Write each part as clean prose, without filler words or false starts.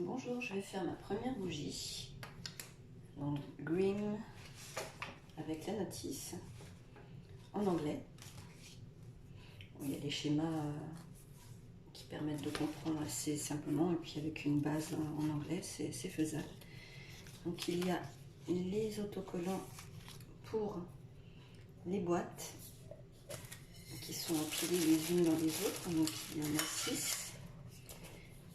Bonjour, je vais faire ma première bougie. Donc green avec la notice en anglais. Il y a des schémas qui permettent de comprendre assez simplement et puis avec une base en anglais, c'est faisable. Donc il y a les autocollants pour les boîtes qui sont empilées les unes dans les autres. Donc il y en a 6.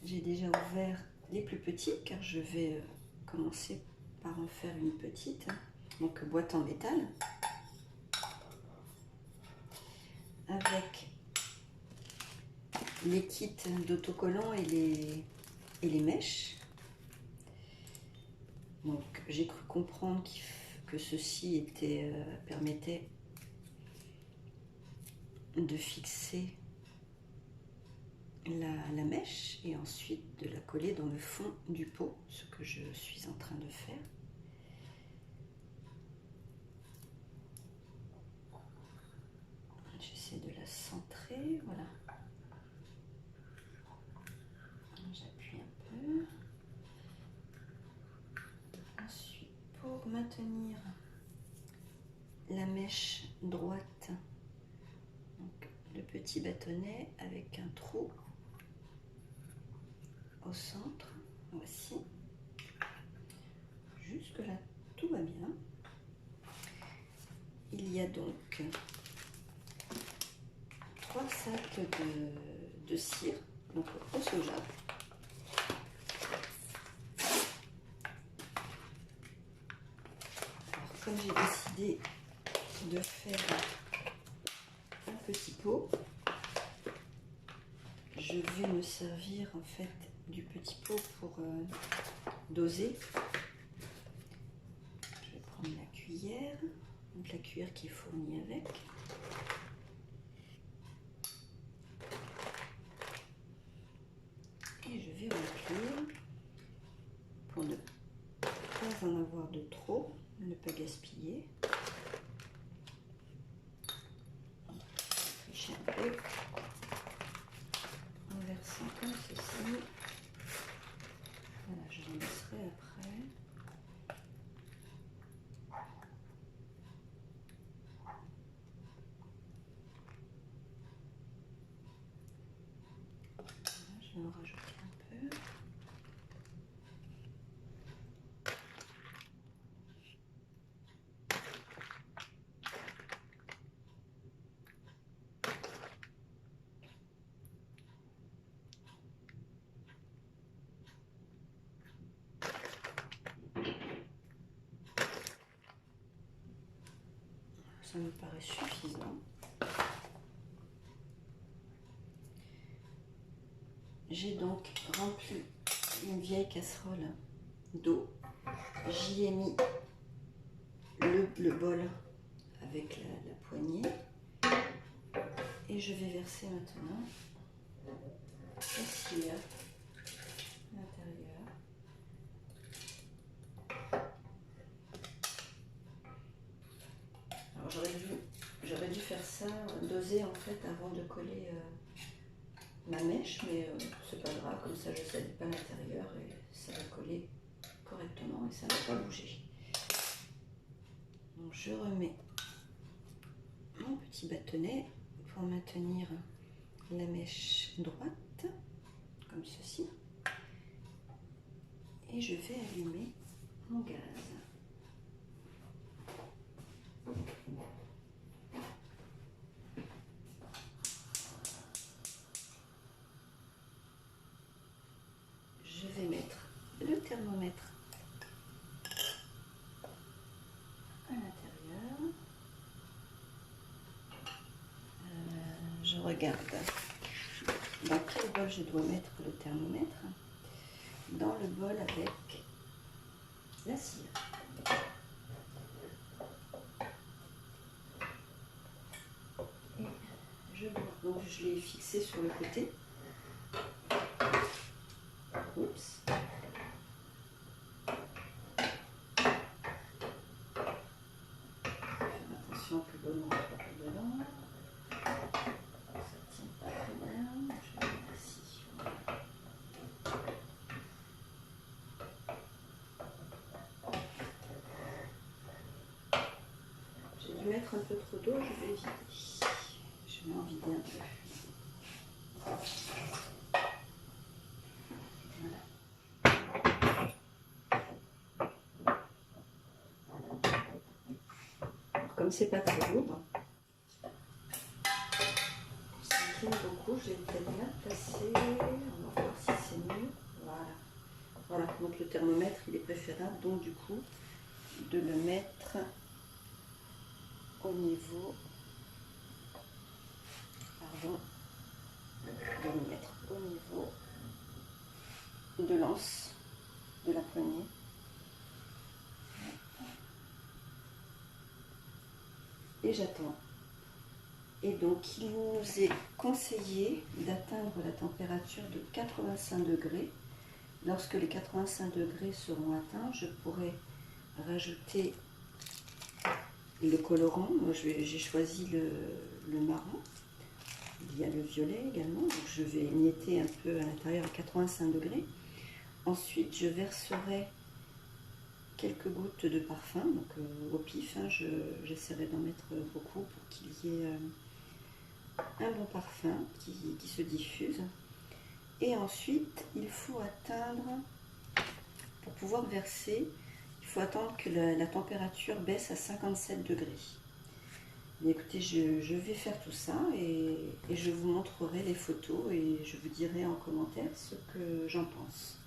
J'ai déjà ouvert les plus petits car je vais commencer par en faire une petite. Donc boîte en métal avec les kits d'autocollants et les mèches. Donc j'ai cru comprendre que ceci permettait de fixer la mèche et ensuite de la coller dans le fond du pot, ce que je suis en train de faire. J'essaie de la centrer, voilà. J'appuie un peu. Ensuite, pour maintenir la mèche droite, donc le petit bâtonnet avec un trou au centre, voici. Jusque là, tout va bien. Il y a donc 3 sacs de cire, donc au soja. Alors, comme j'ai décidé de faire un petit pot, je vais me servir en fait du petit pot pour doser. Je vais prendre la cuillère, donc la cuillère qui est fournie avec. Et je vais remplir pour ne pas en avoir de trop, ne pas gaspiller. Tricher un peu en versant comme ceci. Voilà, je laisserai après. Voilà, je vais en rajouter un peu. Ça me paraît suffisant. J'ai donc rempli une vieille casserole d'eau. J'y ai mis le bol avec la poignée. Et je vais verser maintenant la cire à l'intérieur. Alors j'aurais dû faire ça, doser en fait avant de coller ma mèche, mais c'est pas grave, comme ça je ne salisse pas l'intérieur et ça va coller correctement et ça ne va pas bouger. Donc je remets mon petit bâtonnet pour maintenir la mèche droite, comme ceci. Et je vais allumer mon gaz. Je vais mettre le thermomètre à l'intérieur. Je regarde dans quel bol je dois mettre le thermomètre. Dans le bol avec la cire. Et donc je l'ai fixé sur le côté. Oups. Attention que le bol ne rentre pas dedans. Ça ne tient pas très bien. Je vais mettre ici. dû mettre un peu trop d'eau, je vais vider. Je vais en vider un peu. Comme c'est pas très lourd, ça incline beaucoup, je vais peut-être bien placer. On va voir si c'est mieux. Voilà. Voilà, donc le thermomètre il est préférable, donc du coup de le mettre au niveau. Pardon, de le mettre au niveau de l'anse de la poignée. Et j'attends. Et donc il nous est conseillé d'atteindre la température de 85 degrés. Lorsque les 85 degrés seront atteints, je pourrai rajouter le colorant. Moi j'ai choisi le marron. Il y a le violet également. Donc je vais émietter un peu à l'intérieur à 85 degrés. Ensuite je verserai quelques gouttes de parfum, donc au pif, hein, j'essaierai d'en mettre beaucoup pour qu'il y ait un bon parfum qui se diffuse. Et ensuite, il faut attendre, pour pouvoir verser, il faut attendre que la température baisse à 57 degrés. Mais écoutez, je vais faire tout ça et je vous montrerai les photos et je vous dirai en commentaire ce que j'en pense.